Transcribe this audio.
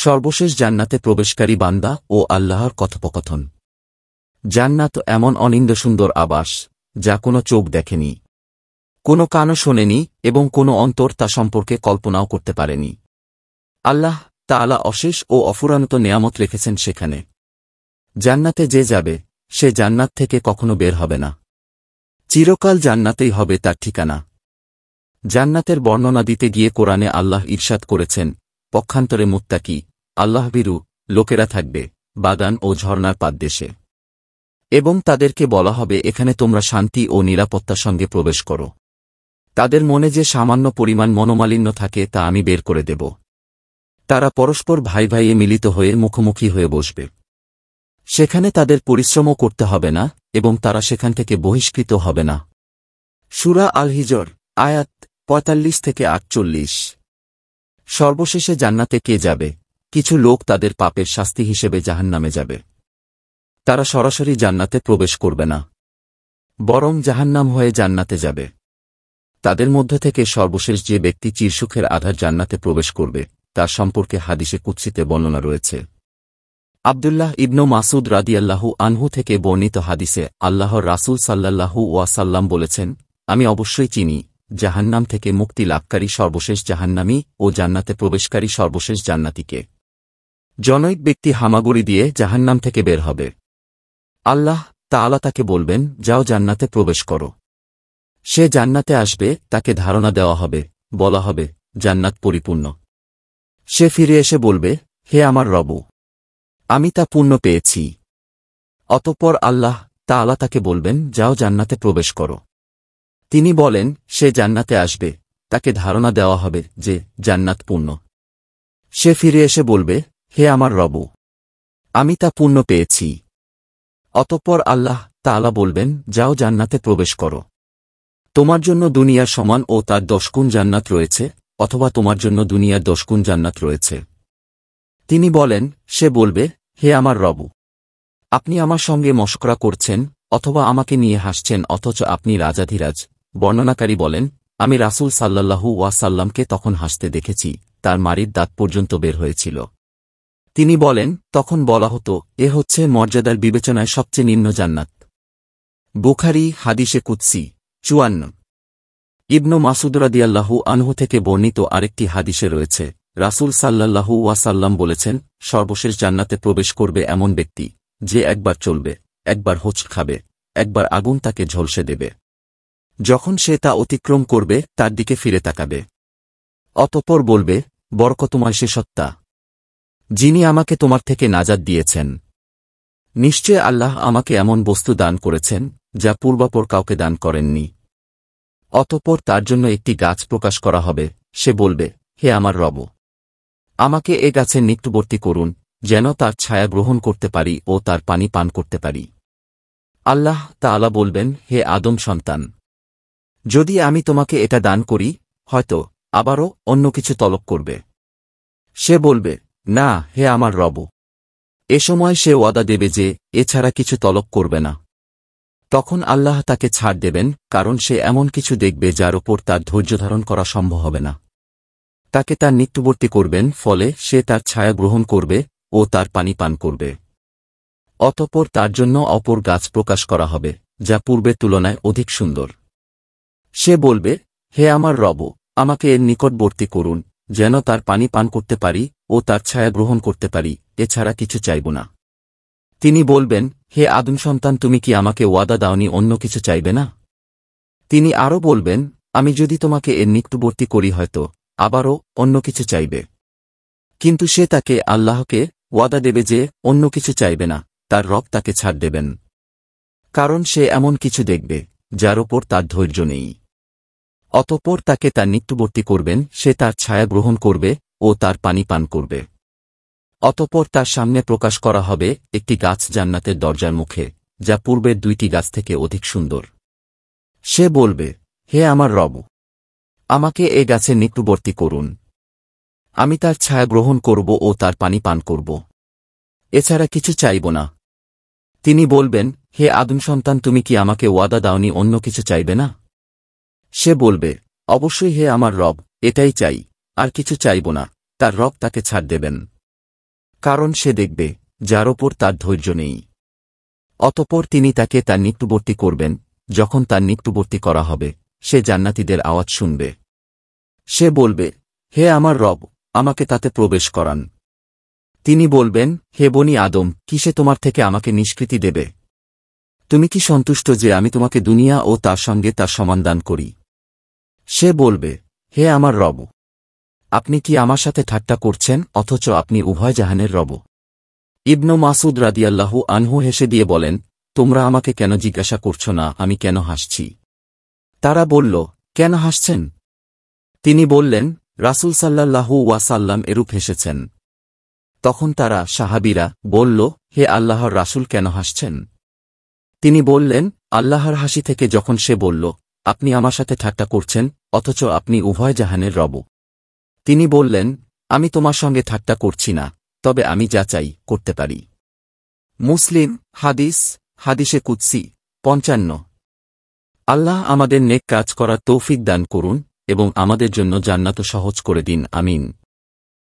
সর্বশেষ জান্নাতে প্রবেশকারী বান্দা ও আল্লাহর কথোপকথন। জান্নাত এমন অনিন্দ্যসুন্দর আবাস, যা কোনো চোখ দেখেনি, কোনো কানও শোনেনি এবং কোনো অন্তর তা সম্পর্কে কল্পনাও করতে পারেনি। আল্লাহ তাআলা অশেষ ও অফুরান্ত নেয়ামত রেখেছেন সেখানে। জান্নাতে যে যাবে, সে জান্নাত থেকে কখনো বের হবে না। চিরকাল জান্নাতেই হবে তার ঠিকানা। জান্নাতের বর্ণনা দিতে গিয়ে কোরআনে আল্লাহ ইরশাদ করেছেন, পক্ষান্তরে মুত্তাকি, আল্লাহভীরু লোকেরা থাকবে বাগান ও ঝর্ণার পাদদেশে, এবং তাদেরকে বলা হবে, এখানে তোমরা শান্তি ও নিরাপত্তার সঙ্গে প্রবেশ করো। তাদের মনে যে সামান্য পরিমাণ মনোমালিন্য থাকে তা আমি বের করে দেব। তারা পরস্পর ভাই ভাইয়ে মিলিত হয়ে মুখোমুখি হয়ে বসবে। সেখানে তাদের পরিশ্রমও করতে হবে না এবং তারা সেখান থেকে বহিষ্কৃত হবে না। সূরা আল হিজর আয়াত ৪৫-৪৮। সর্বশেষে জান্নাতে কে যাবে? কিছু লোক তাদের পাপের শাস্তি হিসেবে জাহান্নামে যাবে। তারা সরাসরি জান্নাতে প্রবেশ করবে না, বরং জাহান্নাম হয়ে জান্নাতে যাবে। তাদের মধ্য থেকে সর্বশেষ যে ব্যক্তি চিরসুখের আধার জান্নাতে প্রবেশ করবে, তার সম্পর্কে হাদিসে কুদসিতে বর্ণনা রয়েছে। আব্দুল্লাহ ইবনু মাসুদ রাদিয়াল্লাহু আনহু থেকে বর্ণিত হাদিসে আল্লাহর রাসূল সাল্লাল্লাহু ওয়াসাল্লাম বলেছেন, আমি অবশ্যই চিনি জাহান্নাম থেকে মুক্তি লাভকারী সর্বশেষ জাহান্নামী ও জান্নাতে প্রবেশকারী সর্বশেষ জান্নাতীকে। জনৈক ব্যক্তি হামাগুড়ি দিয়ে জাহান্নাম থেকে বের হবে। আল্লাহ তাআলা তাকে বলবেন, যাও জান্নাতে প্রবেশ করো। সে জান্নাতে আসবে, তাকে ধারণা দেওয়া হবে, বলা হবে, জান্নাত পরিপূর্ণ। সে ফিরে এসে বলবে, হে আমার রব, আমি তা পূর্ণ পেয়েছি। অতঃপর আল্লাহ তাআলা তাকে বলবেন, যাও জান্নাতে প্রবেশ করো। তিনি বলেন, সে জান্নাতে আসবে, তাকে ধারণা দেওয়া হবে যে জান্নাত পূর্ণ। সে ফিরে এসে বলবে, হে আমার রব, আমি তা পূর্ণ পেয়েছি। অতঃপর আল্লাহ তাআলা বলবেন, যাও জান্নাতে প্রবেশ করো। তোমার জন্য দুনিয়ার সমান ও তার 10 গুণ জান্নাত রয়েছে, অথবা তোমার জন্য দুনিয়ার 10 গুণ জান্নাত রয়েছে। তিনি বলেন, সে বলবে, হে আমার রব, আপনি আমার সঙ্গে মশকরা করছেন অথবা আমাকে নিয়ে হাসছেন, অথচ আপনি রাজাধিরাজ। বর্ণনাকারী বলেন, আমি রাসূল সাল্লাল্লাহু ওয়াসাল্লামকে তখন হাসতে দেখেছি, তার মাড়ির দাঁত পর্যন্ত বের হয়েছিল। তিনি বলেন, তখন বলা হতো, এ হচ্ছে মর্যাদার বিবেচনায় সবচেয়ে নিম্ন জান্নাত। বুখারী হাদিসে কুদসি ৫৪। ইবনু মাসুদ রাদিয়াল্লাহু আনহু থেকে বর্ণিত আরেকটি হাদিসে রয়েছে, রাসূল সাল্লাল্লাহু ওয়াসাল্লাম বলেছেন, সর্বশেষ জান্নাতে প্রবেশ করবে এমন ব্যক্তি, যে একবার চলবে, একবার হোঁচট খাবে, একবার আগুন তাকে ঝলসে দেবে। যখন সে তা অতিক্রম করবে, তার দিকে ফিরে তাকাবে। অতঃপর বলবে, বরকতময় সে সত্তা, যিনি আমাকে তোমার থেকে নাজাত দিয়েছেন। নিশ্চয় আল্লাহ আমাকে এমন বস্তু দান করেছেন, যা পূর্বাপর কাউকে দান করেননি। অতঃপর তার জন্য একটি গাছ প্রকাশ করা হবে। সে বলবে, হে আমার রব, আমাকে এ গাছের নিকটবর্তী করুন, যেন তার ছায়া গ্রহণ করতে পারি ও তার পানি পান করতে পারি। আল্লাহ তাআলা বলবেন, হে আদম সন্তান, যদি আমি তোমাকে এটা দান করি, হয়তো আবারও অন্য কিছু তলব করবে। সে বলবে, না হে আমার রব। এ সময় সে ওয়াদা দেবে যে এছাড়া কিছু তলব করবে না। তখন আল্লাহ তাকে ছাড় দেবেন, কারণ সে এমন কিছু দেখবে যার ওপর তার ধৈর্য ধারণ করা সম্ভব হবে না। তাকে তার নিকটবর্তী করবেন, ফলে সে তার ছায়া গ্রহণ করবে ও তার পানি পান করবে। অতঃপর তার জন্য অপর গাছ প্রকাশ করা হবে, যা পূর্বের তুলনায় অধিক সুন্দর। সে বলবে, হে আমার রব, আমাকে এর নিকটবর্তী করুন, যেন তার পানি পান করতে পারি ও তার ছায়া গ্রহণ করতে পারি, এছাড়া কিছু চাইব না। তিনি বলবেন, হে আদম সন্তান, তুমি কি আমাকে ওয়াদা দাওনি অন্য কিছু চাইবে না? তিনি আরও বলবেন, আমি যদি তোমাকে এর নিকটবর্তী করি, হয়তো আবারও অন্য কিছু চাইবে। কিন্তু সে তাকে আল্লাহকে ওয়াদা দেবে যে অন্য কিছু চাইবে না, তার রব তাকে ছাড় দেবেন, কারণ সে এমন কিছু দেখবে যার ওপর তার ধৈর্য নেই। অতঃপর তাকে তার নিকটবর্তী করবেন, সে তার ছায়া গ্রহণ করবে ও তার পানি পান করবে। অতঃপর তার সামনে প্রকাশ করা হবে একটি গাছ জান্নাতের দরজার মুখে, যা পূর্বের 2টি গাছ থেকে অধিক সুন্দর। সে বলবে, হে আমার রব, আমাকে এ গাছের নিকটবর্তী করুন, আমি তার ছায়া গ্রহণ করব ও তার পানি পান করব, এছাড়া কিছু চাইব না। তিনি বলবেন, হে আদম সন্তান, তুমি কি আমাকে ওয়াদা দাওনি অন্য কিছু চাইবে না? সে বলবে, অবশ্যই হে আমার রব, এটাই চাই, আর কিছু চাইব না। তার রব তাকে ছাড় দেবেন। কারণ সে দেখবে যার ওপর তার ধৈর্য নেই। অতঃপর তিনি তাকে তার নিকটবর্তী করবেন। যখন তার নিকটবর্তী করা হবে, সে জান্নাতীদের আওয়াজ শুনবে। সে বলবে, হে আমার রব, আমাকে তাতে প্রবেশ করান। তিনি বলবেন, হে বনি আদম, কিসে তোমার থেকে আমাকে নিষ্কৃতি দেবে? তুমি কি সন্তুষ্ট যে আমি তোমাকে দুনিয়া ও তার সঙ্গে তার সমান দান করি? সে বলবে, হে আমার রব, আপনি কি আমার সাথে ঠাট্টা করছেন, অথচ আপনি উভয় জাহানের রব? ইবনু মাসুদ রাদিয়াল্লাহু আনহু হেসে দিয়ে বলেন, তোমরা আমাকে কেন জিজ্ঞাসা করছ না আমি কেন হাসছি? তারা বলল, কেন হাসছেন? তিনি বললেন, রাসূল সাল্লাল্লাহু ওয়াসাল্লাম এরূপ হেসেছেন। তখন তারা সাহাবীরা বলল, হে আল্লাহর রাসূল, কেন হাসছেন? তিনি বললেন, আল্লাহর হাসি থেকে যখন সে বলল, আপনি আমার সাথে ঠাট্টা করছেন, অথচ আপনি উভয় জাহানের রব। তিনি বললেন, আমি তোমার সঙ্গে ঠাট্টা করছি না, তবে আমি যা চাই করতে পারি। মুসলিম হাদিসে কুদসি ৫৫। আল্লাহ আমাদের নেক কাজ করার তৌফিক দান করুন এবং আমাদের জন্য জান্নাত সহজ করে দিন। আমিন।